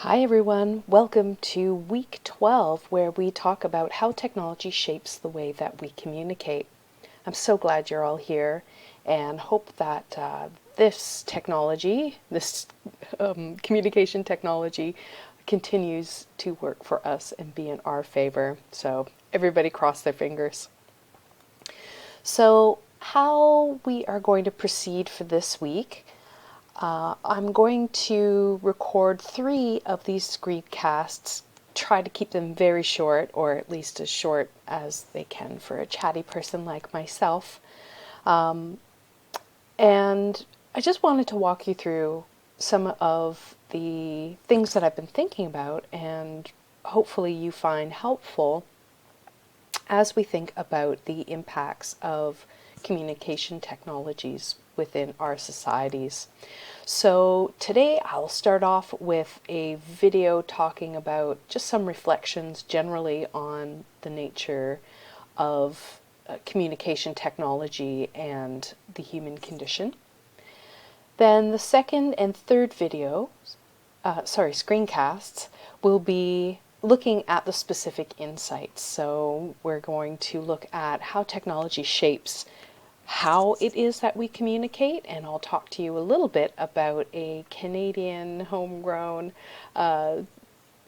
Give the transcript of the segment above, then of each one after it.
Hi everyone, welcome to week 12 where we talk about how technology shapes the way that we communicate. I'm so glad you're all here and hope that this technology, this communication technology continues to work for us and be in our favor. So everybody cross their fingers. So how we are going to proceed for this week, I'm going to record 3 of these screencasts, try to keep them very short, or at least as short as they can for a chatty person like myself. And I just wanted to walk you through some of the things that I've been thinking about and hopefully you find helpful as we think about the impacts of communication technologies within our societies. So today I'll start off with a video talking about just some reflections generally on the nature of communication technology and the human condition. Then the second and third screencasts will be looking at the specific insights. So we're going to look at how technology shapes how it is that we communicate, and I'll talk to you a little bit about a Canadian homegrown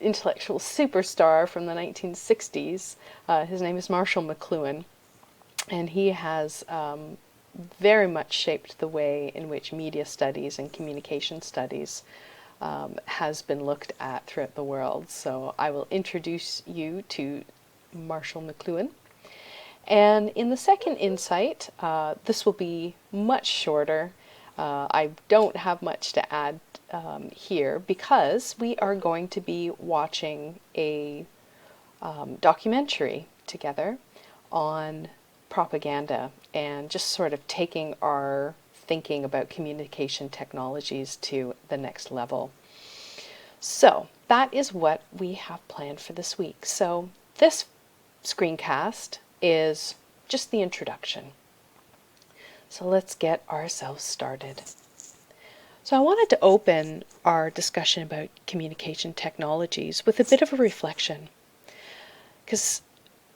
intellectual superstar from the 1960s. His name is Marshall McLuhan, and he has very much shaped the way in which media studies and communication studies has been looked at throughout the world. So I will introduce you to Marshall McLuhan. And in the second insight, this will be much shorter. I don't have much to add here because we are going to be watching a documentary together on propaganda and just sort of taking our thinking about communication technologies to the next level. So that is what we have planned for this week. So this screencast is just the introduction. So let's get ourselves started. So I wanted to open our discussion about communication technologies with a bit of a reflection. Because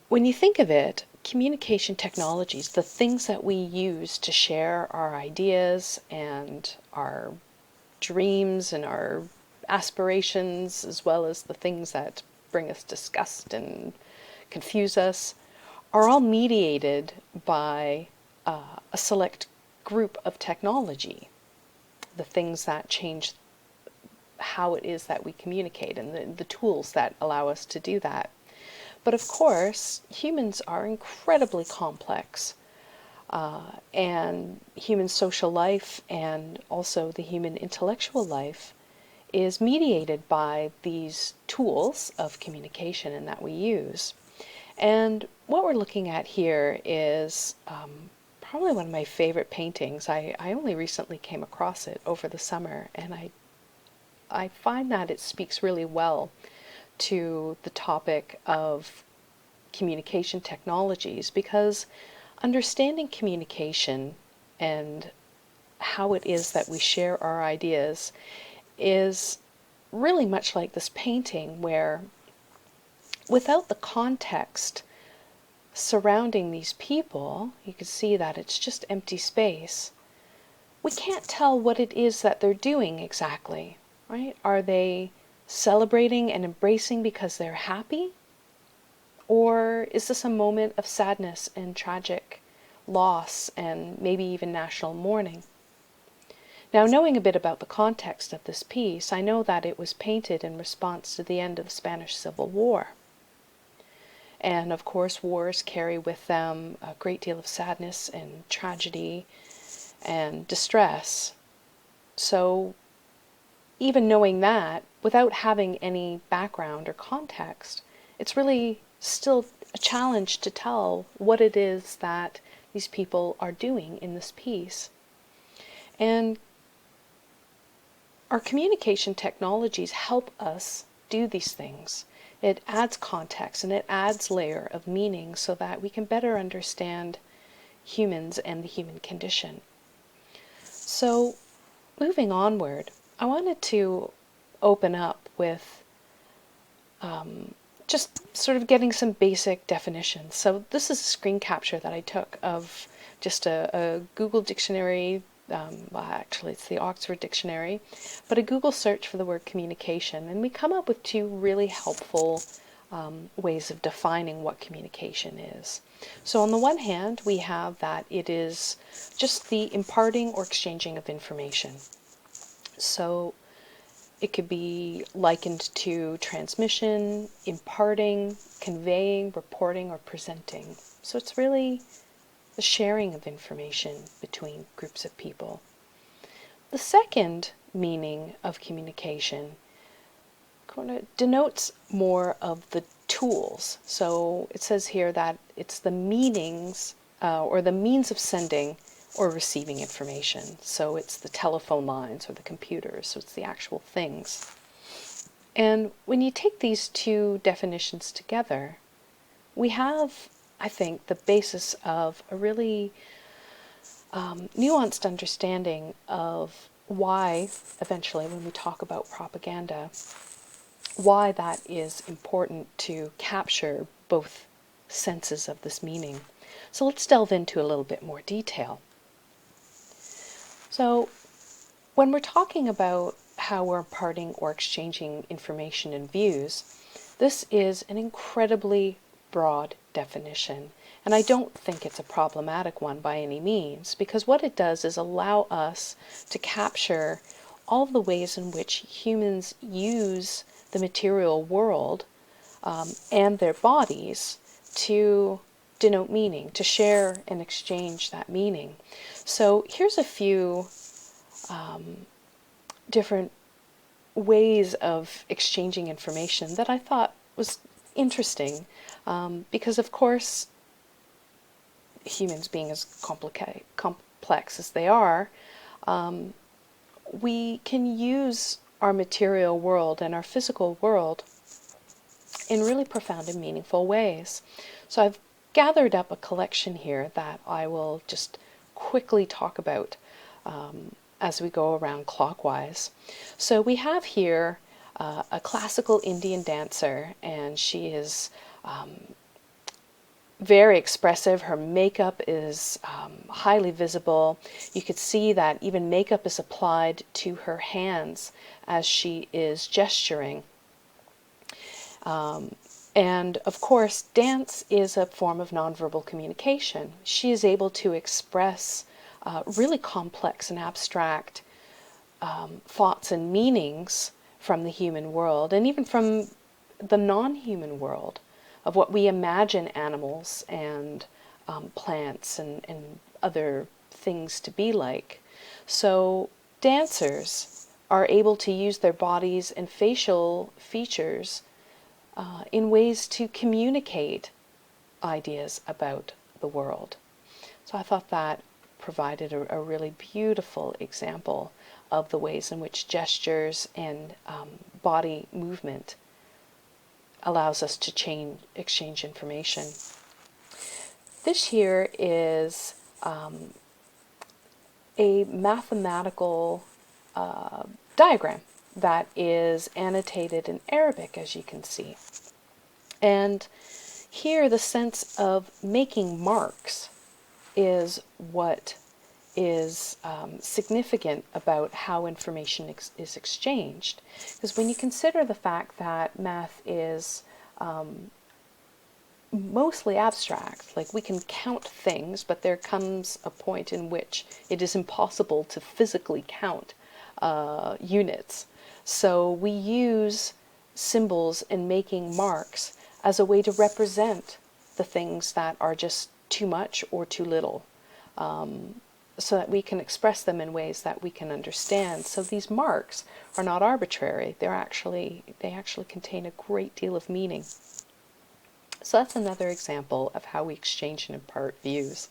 when you think of it, communication technologies, the things that we use to share our ideas and our dreams and our aspirations, as well as the things that bring us disgust and confuse us, are all mediated by a select group of technology, the things that change how it is that we communicate and the tools that allow us to do that. But of course, humans are incredibly complex, and human social life and also the human intellectual life is mediated by these tools of communication and that we use. And what we're looking at here is probably one of my favorite paintings. I only recently came across it over the summer, and I find that it speaks really well to the topic of communication technologies, because understanding communication and how it is that we share our ideas is really much like this painting, where without the context surrounding these people, you can see that it's just empty space. We can't tell what it is that they're doing exactly, right? Are they celebrating and embracing because they're happy? Or is this a moment of sadness and tragic loss and maybe even national mourning? Now, knowing a bit about the context of this piece, I know that it was painted in response to the end of the Spanish Civil War. And of course, wars carry with them a great deal of sadness and tragedy and distress. So even knowing that, without having any background or context, it's really still a challenge to tell what it is that these people are doing in this piece. And our communication technologies help us do these things. It adds context and it adds layer of meaning so that we can better understand humans and the human condition. So moving onward, I wanted to open up with just sort of getting some basic definitions. So this is a screen capture that I took of just a Google dictionary. Well, actually, it's the Oxford Dictionary, but a Google search for the word communication, and we come up with two really helpful ways of defining what communication is. So on the one hand, we have that it is just the imparting or exchanging of information. So it could be likened to transmission, imparting, conveying, reporting, or presenting. So it's really the sharing of information between groups of people. The second meaning of communication kind of denotes more of the tools. So it says here that it's the meanings or the means of sending or receiving information. So it's the telephone lines or the computers, so it's the actual things. And when you take these two definitions together, we have, I think, the basis of a really nuanced understanding of why, eventually, when we talk about propaganda, why that is important to capture both senses of this meaning. So let's delve into a little bit more detail. So when we're talking about how we're imparting or exchanging information and views, this is an incredibly broad definition. And I don't think it's a problematic one by any means, because what it does is allow us to capture all of the ways in which humans use the material world and their bodies to denote meaning, to share and exchange that meaning. So here's a few different ways of exchanging information that I thought was interesting, because of course humans being as complex as they are, we can use our material world and our physical world in really profound and meaningful ways. So I've gathered up a collection here that I will just quickly talk about as we go around clockwise. So we have here a classical Indian dancer, and she is very expressive. Her makeup is highly visible. You could see that even makeup is applied to her hands as she is gesturing. And of course, dance is a form of nonverbal communication. She is able to express really complex and abstract thoughts and meanings from the human world, and even from the non-human world, of what we imagine animals and plants and other things to be like. So dancers are able to use their bodies and facial features in ways to communicate ideas about the world. So I thought that provided a really beautiful example of the ways in which gestures and body movement allows us to exchange information. This here is a mathematical diagram that is annotated in Arabic, as you can see. And here the sense of making marks is what is significant about how information is exchanged. Because when you consider the fact that math is mostly abstract, like we can count things, but there comes a point in which it is impossible to physically count units. So we use symbols and making marks as a way to represent the things that are just too much or too little, so that we can express them in ways that we can understand. So these marks are not arbitrary. They actually contain a great deal of meaning. So that's another example of how we exchange and impart views.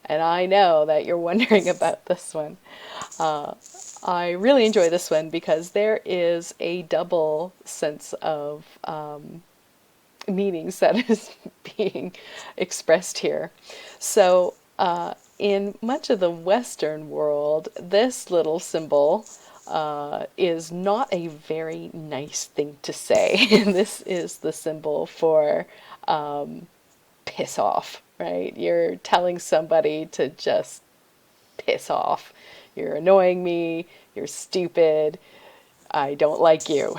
And I know that you're wondering about this one. I really enjoy this one because there is a double sense of meanings that is being expressed here. So in much of the Western world, this little symbol is not a very nice thing to say. This is the symbol for piss off, right? You're telling somebody to just piss off. You're annoying me, you're stupid, I don't like you.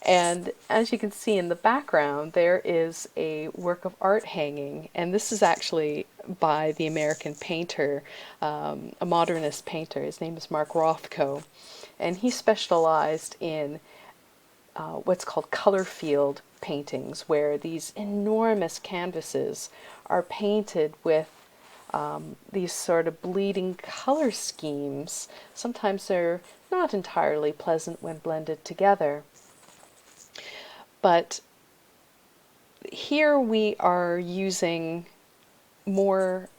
And as you can see in the background, there is a work of art hanging, and this is actually by the American painter, a modernist painter. His name is Mark Rothko, and he specialized in what's called color field paintings, where these enormous canvases are painted with these sort of bleeding color schemes. Sometimes they're not entirely pleasant when blended together. But here we are using more,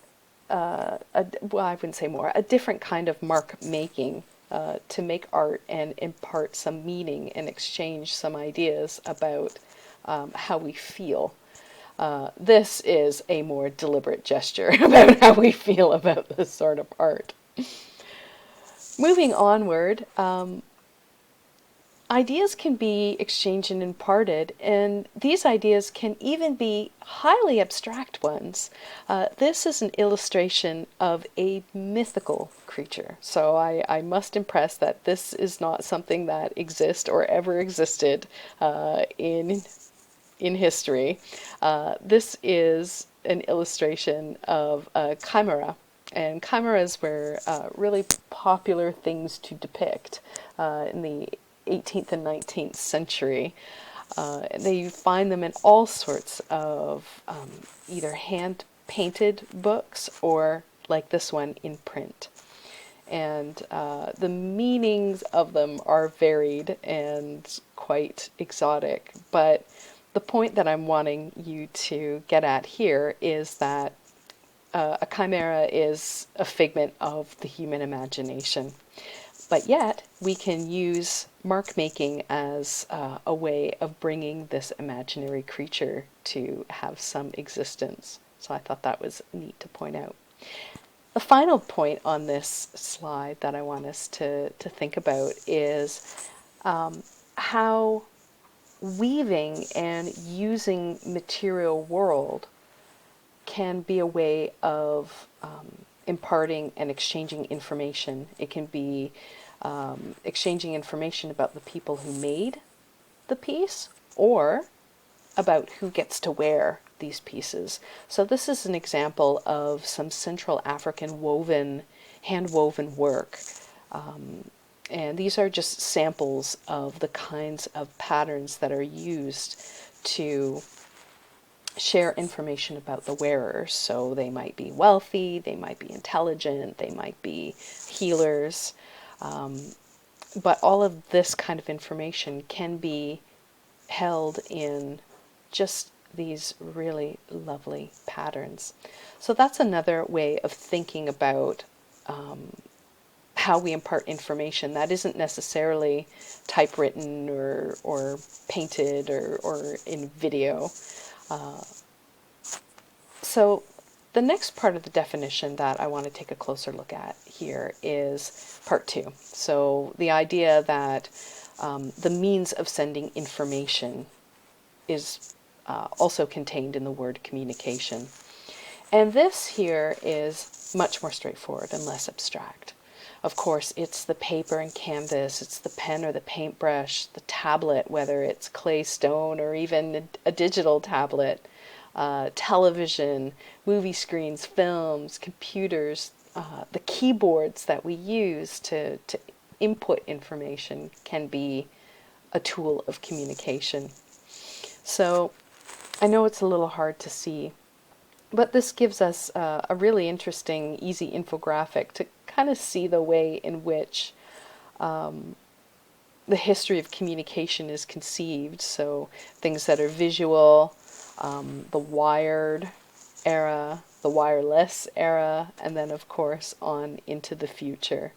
well, I wouldn't say more, a different kind of mark making to make art and impart some meaning and exchange some ideas about how we feel. This is a more deliberate gesture about how we feel about this sort of art. Moving onward, ideas can be exchanged and imparted, and these ideas can even be highly abstract ones. This is an illustration of a mythical creature, so I must impress that this is not something that exists or ever existed in history. This is an illustration of a chimera, and chimeras were really popular things to depict in the 18th and 19th century. They find them in all sorts of either hand-painted books or, like this one, in print. And the meanings of them are varied and quite exotic, but the point that I'm wanting you to get at here is that a chimera is a figment of the human imagination. But yet, we can use mark making as a way of bringing this imaginary creature to have some existence. So I thought that was neat to point out. The final point on this slide that I want us to think about is how weaving and using material world can be a way of imparting and exchanging information. It can be exchanging information about the people who made the piece or about who gets to wear these pieces. So this is an example of some Central African hand-woven work. And these are just samples of the kinds of patterns that are used to share information about the wearers. So they might be wealthy, they might be intelligent, they might be healers. But all of this kind of information can be held in just these really lovely patterns. So that's another way of thinking about how we impart information that isn't necessarily typewritten or painted or in video. So the next part of the definition that I want to take a closer look at here is part 2. So the idea that the means of sending information is also contained in the word communication. And this here is much more straightforward and less abstract. Of course, it's the paper and canvas, it's the pen or the paintbrush, the tablet, whether it's clay, stone, or even a digital tablet, television, movie screens, films, computers, the keyboards that we use to input information can be a tool of communication. So I know it's a little hard to see, but this gives us a really interesting, easy infographic to kind of see the way in which the history of communication is conceived. So things that are visual, the wired era, the wireless era, and then of course on into the future.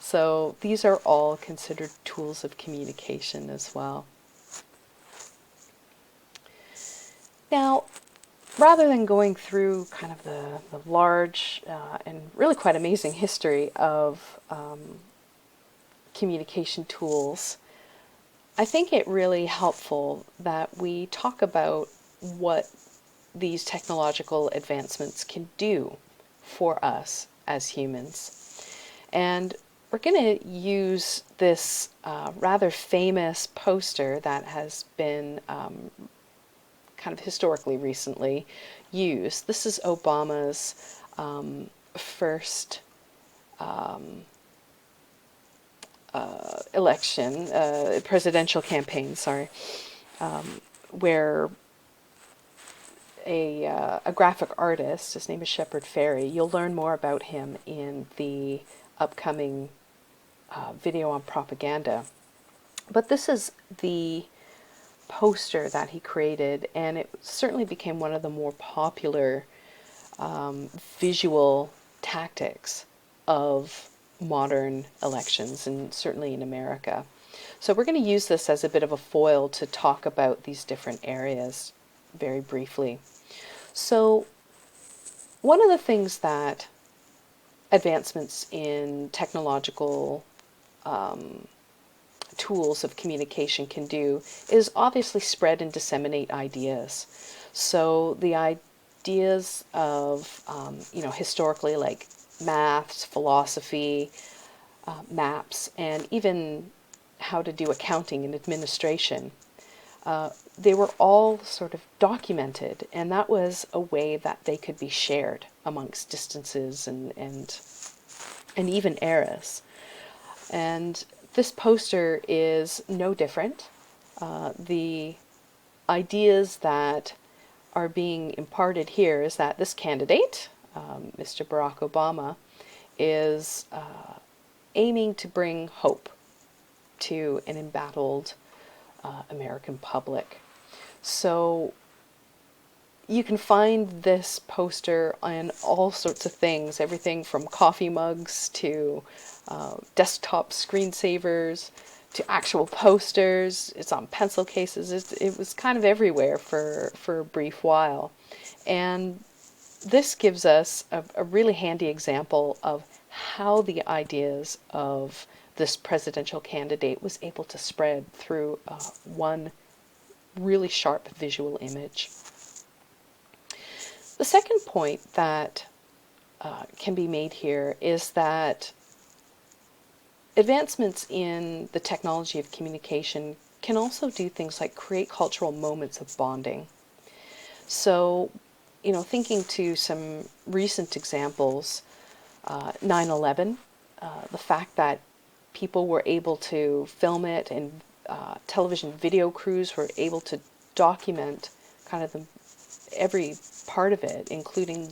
So these are all considered tools of communication as well. Now, rather than going through kind of the large and really quite amazing history of communication tools, I think it really helpful that we talk about what these technological advancements can do for us as humans. And we're going to use this rather famous poster that has been kind of historically recently used. This is Obama's first election, presidential campaign, sorry, where a graphic artist, his name is Shepard Fairey. You'll learn more about him in the upcoming video on propaganda. But this is the poster that he created, and it certainly became one of the more popular visual tactics of modern elections, and certainly in America. So we're going to use this as a bit of a foil to talk about these different areas very briefly. So one of the things that advancements in technological tools of communication can do is obviously spread and disseminate ideas. So the ideas of, historically, like maths, philosophy, maps, and even how to do accounting and administration, they were all sort of documented, and that was a way that they could be shared amongst distances and even eras. And this poster is no different. The ideas that are being imparted here is that this candidate, Mr. Barack Obama, is aiming to bring hope to an embattled American public. So you can find this poster on all sorts of things, everything from coffee mugs to desktop screensavers to actual posters. It's on pencil cases. It was kind of everywhere for a brief while. And this gives us a really handy example of how the ideas of this presidential candidate was able to spread through one really sharp visual image. The second point that can be made here is that advancements in the technology of communication can also do things like create cultural moments of bonding. So, thinking to some recent examples, 9/11, the fact that people were able to film it, and television video crews were able to document kind of every part of it, including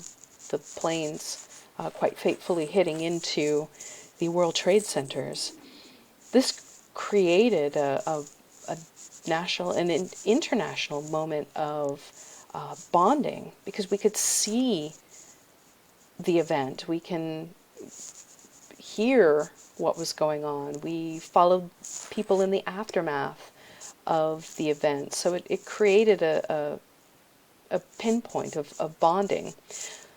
the planes quite fatefully hitting into the World Trade Centers. This created a national and an international moment of bonding, because we could see the event, we can hear what was going on, we followed people in the aftermath of the event, so it created a pinpoint of bonding.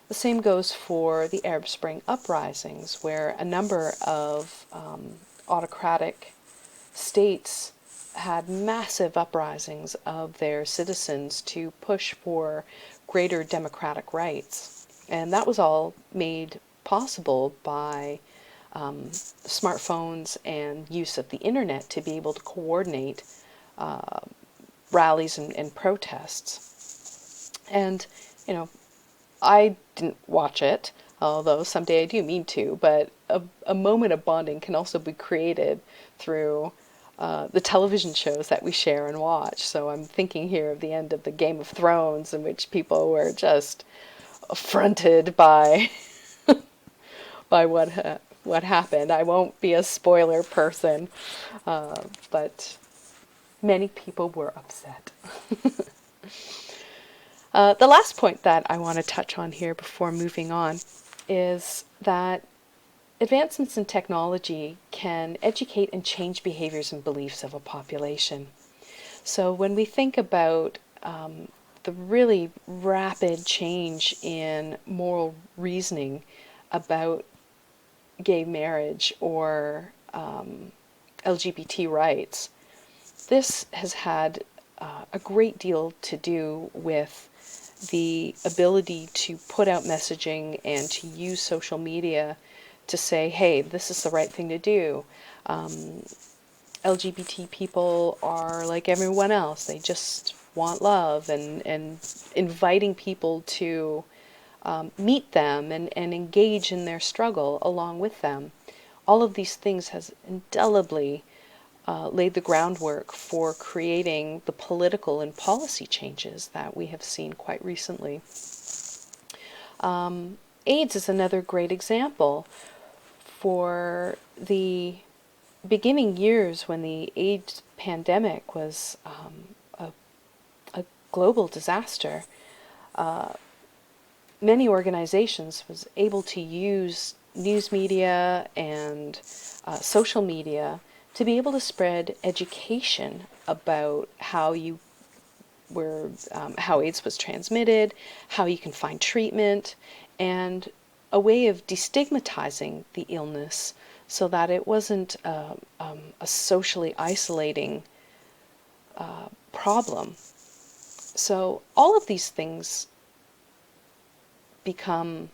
The same goes for the Arab Spring uprisings, where a number of autocratic states had massive uprisings of their citizens to push for greater democratic rights. And that was all made possible by smartphones and use of the internet to be able to coordinate rallies and protests. And, I didn't watch it, although someday I do mean to, but a moment of bonding can also be created through the television shows that we share and watch. So I'm thinking here of the end of the Game of Thrones, in which people were just affronted by by what happened. I won't be a spoiler person, but many people were upset. The last point that I want to touch on here before moving on is that advancements in technology can educate and change behaviors and beliefs of a population. So when we think about the really rapid change in moral reasoning about gay marriage or LGBT rights, this has had a great deal to do with the ability to put out messaging and to use social media to say, hey, this is the right thing to do. LGBT people are like everyone else. They just want love, and inviting people to meet them and engage in their struggle along with them. All of these things has indelibly laid the groundwork for creating the political and policy changes that we have seen quite recently. AIDS is another great example. For the beginning years when the AIDS pandemic was a global disaster, many organizations was able to use news media and social media to be able to spread education about how you were, how AIDS was transmitted, how you can find treatment, and a way of destigmatizing the illness so that it wasn't a socially isolating problem. So all of these things become,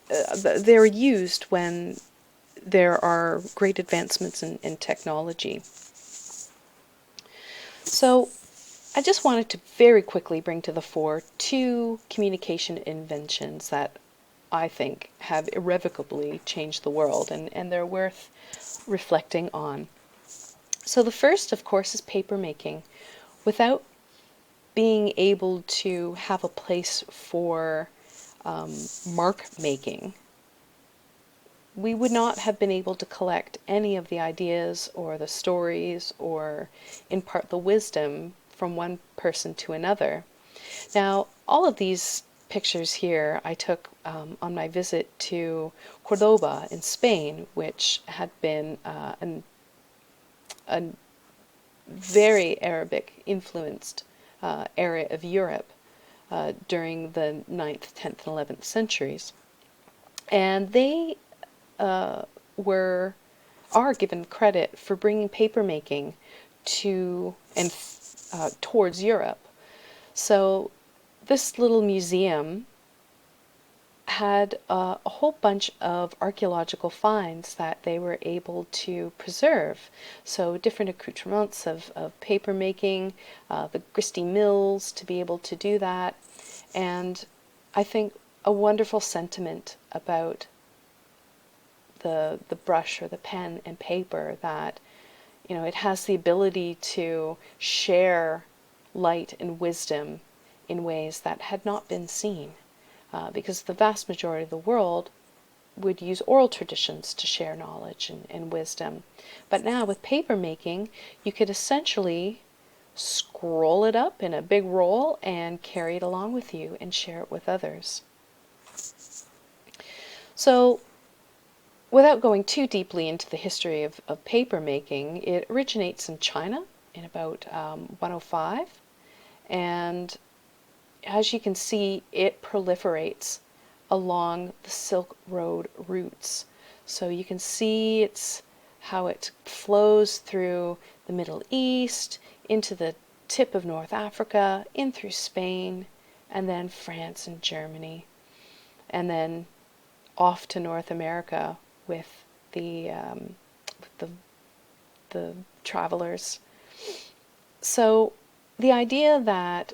they're used when there are great advancements in technology. So I just wanted to very quickly bring to the fore two communication inventions that I think have irrevocably changed the world, and they're worth reflecting on. So the first, of course, is paper making. Without being able to have a place for mark making, we would not have been able to collect any of the ideas or the stories or impart the wisdom from one person to another. Now, all of these pictures here I took on my visit to Cordoba in Spain, which had been a very Arabic influenced area of Europe during the 9th, 10th, and 11th centuries. And they are given credit for bringing papermaking to and towards Europe. So this little museum had a whole bunch of archaeological finds that they were able to preserve. So different accoutrements of paper making, the grist mills to be able to do that, and I think a wonderful sentiment about the brush or the pen and paper, that it has the ability to share light and wisdom in ways that had not been seen, because the vast majority of the world would use oral traditions to share knowledge and wisdom. But now with paper making, you could essentially scroll it up in a big roll and carry it along with you and share it with others. So without going too deeply into the history of paper making, it originates in China in about 105, and as you can see, it proliferates along the Silk Road routes. So you can see how it flows through the Middle East, into the tip of North Africa, in through Spain, and then France and Germany, and then off to North America with the travelers. So the idea that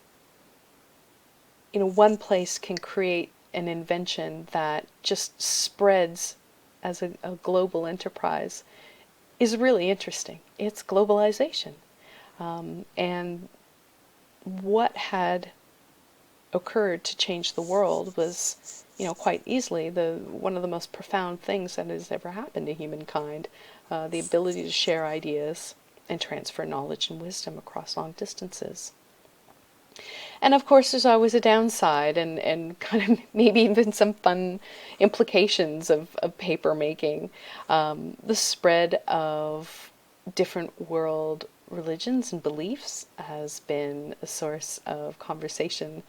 one place can create an invention that just spreads as a global enterprise is really interesting. It's globalization. And what had occurred to change the world was, quite easily one of the most profound things that has ever happened to humankind, the ability to share ideas and transfer knowledge and wisdom across long distances. And of course, there's always a downside and kind of maybe even some fun implications of paper making. The spread of different world religions and beliefs has been a source of conversation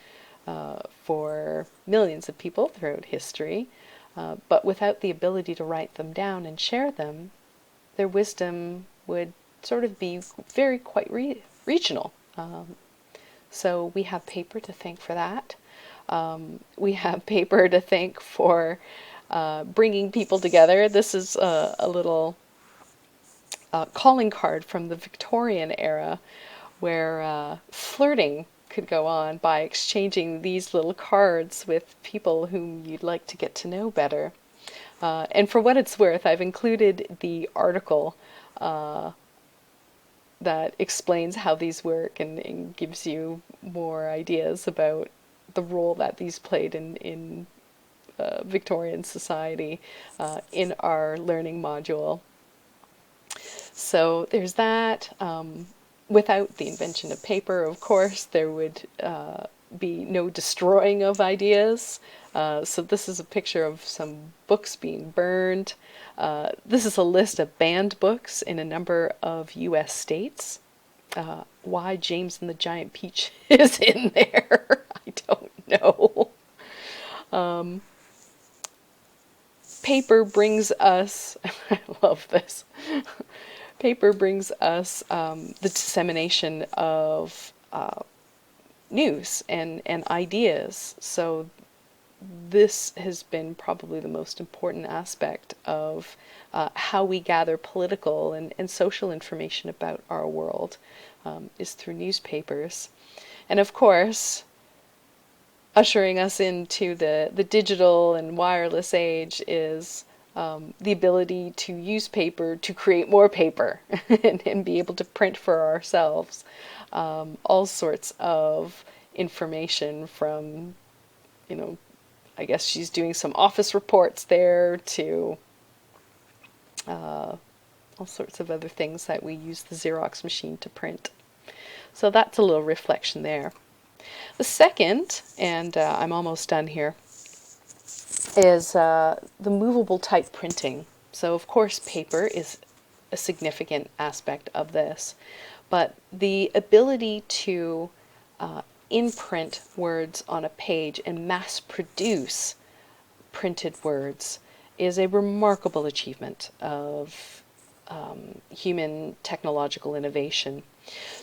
for millions of people throughout history. But without the ability to write them down and share them, their wisdom would sort of be quite regional. So we have paper to thank for that. We have paper to thank for bringing people together. This is a little calling card from the Victorian era where flirting could go on by exchanging these little cards with people whom you'd like to get to know better. And for what it's worth, I've included the article that explains how these work and gives you more ideas about the role that these played in Victorian society in our learning module. So there's that. Without the invention of paper, of course, there would be no destroying of ideas. So this is a picture of some books being burned. This is a list of banned books in a number of US states. Why James and the Giant Peach is in there, I don't know. Paper brings us, I love this, paper brings us the dissemination of news and ideas. So this has been probably the most important aspect of how we gather political and social information about our world, is through newspapers. And of course, ushering us into the digital and wireless age is the ability to use paper to create more paper and be able to print for ourselves all sorts of information from, I guess she's doing some office reports there to all sorts of other things that we use the Xerox machine to print. So that's a little reflection there. The second, and I'm almost done here, is the movable type printing. So of course paper is a significant aspect of this, but the ability to imprint words on a page and mass produce printed words is a remarkable achievement of human technological innovation.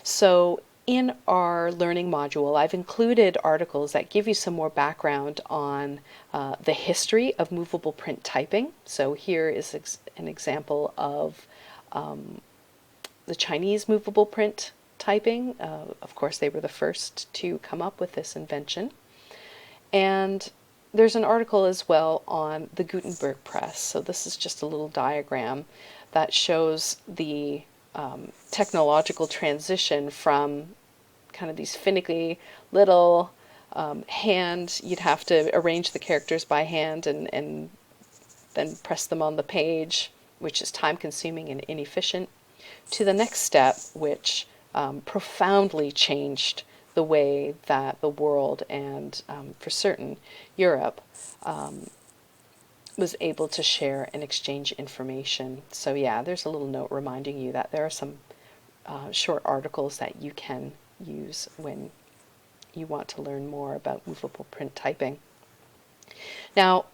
So in our learning module, I've included articles that give you some more background on the history of movable print typing. So here is an example of the Chinese movable print typing. Of course, they were the first to come up with this invention. And there's an article as well on the Gutenberg press. So this is just a little diagram that shows the technological transition from kind of these finicky little you'd have to arrange the characters by hand and then press them on the page, which is time consuming and inefficient, to the next step, which profoundly changed the way that the world and for certain Europe was able to share and exchange information. So yeah, there's a little note reminding you that there are some short articles that you can use when you want to learn more about movable print typing. Now,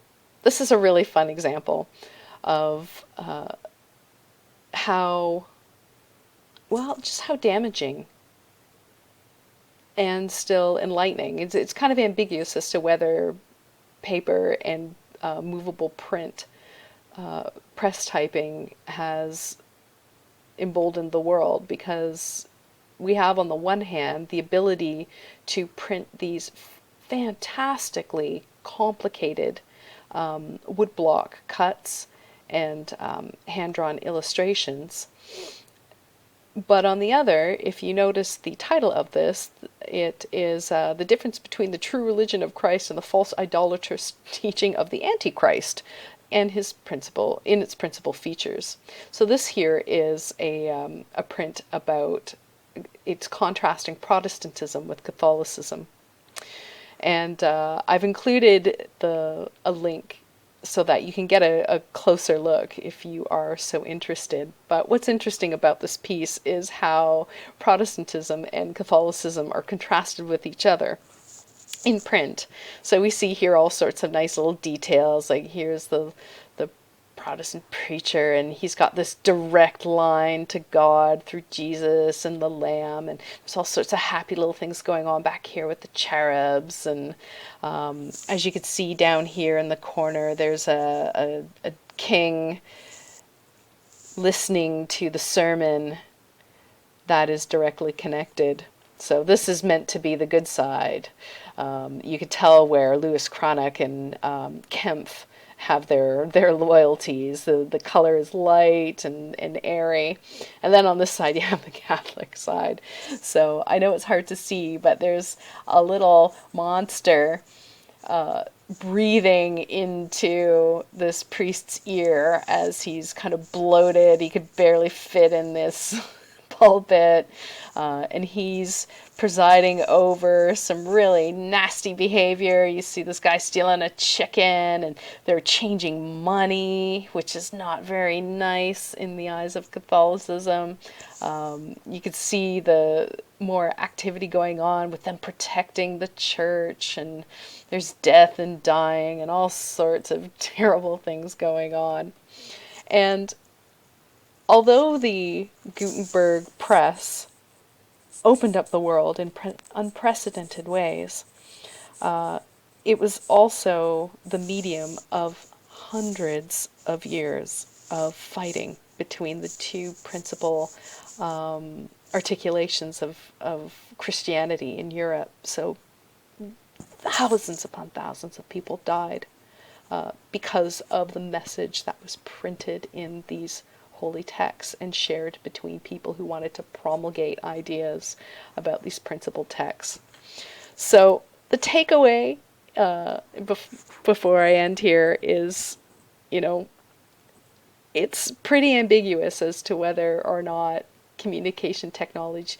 this is a really fun example of how damaging and still enlightening. It's kind of ambiguous as to whether paper and movable print press typing has emboldened the world, because we have on the one hand the ability to print these fantastically complicated woodblock cuts and hand-drawn illustrations. But on the other, if you notice the title of this, it is the difference between the true religion of Christ and the false idolatrous teaching of the Antichrist, and its principal features. So this here is a print about it's contrasting Protestantism with Catholicism, and I've included a link so that you can get a closer look if you are so interested. But what's interesting about this piece is how Protestantism and Catholicism are contrasted with each other. in print. So we see here all sorts of nice little details, like here's the Protestant preacher, and he's got this direct line to God through Jesus and the Lamb, and there's all sorts of happy little things going on back here with the cherubs, and as you can see down here in the corner, there's a king listening to the sermon that is directly connected. So this is meant to be the good side. You could tell where Lewis Cranach and Kempf have their loyalties. The color is light and airy. And then on this side you have the Catholic side. So I know it's hard to see, but there's a little monster breathing into this priest's ear as he's kind of bloated. He could barely fit in this pulpit, and he's presiding over some really nasty behavior. You see this guy stealing a chicken, and they're changing money, which is not very nice in the eyes of Catholicism. You could see the more activity going on with them protecting the church, and there's death and dying and all sorts of terrible things going on. And although the Gutenberg press opened up the world in unprecedented ways, it was also the medium of hundreds of years of fighting between the two principal articulations of Christianity in Europe. So thousands upon thousands of people died because of the message that was printed in these holy texts and shared between people who wanted to promulgate ideas about these principal texts. So the takeaway before I end here is, it's pretty ambiguous as to whether or not communication technologies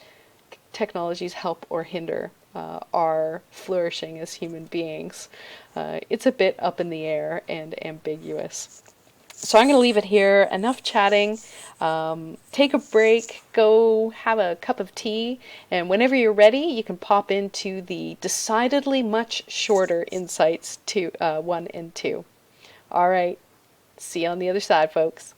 help or hinder our flourishing as human beings. It's a bit up in the air and ambiguous. So I'm going to leave it here. Enough chatting. Take a break. Go have a cup of tea. And whenever you're ready, you can pop into the decidedly much shorter Insights 1 and 2. All right. See you on the other side, folks.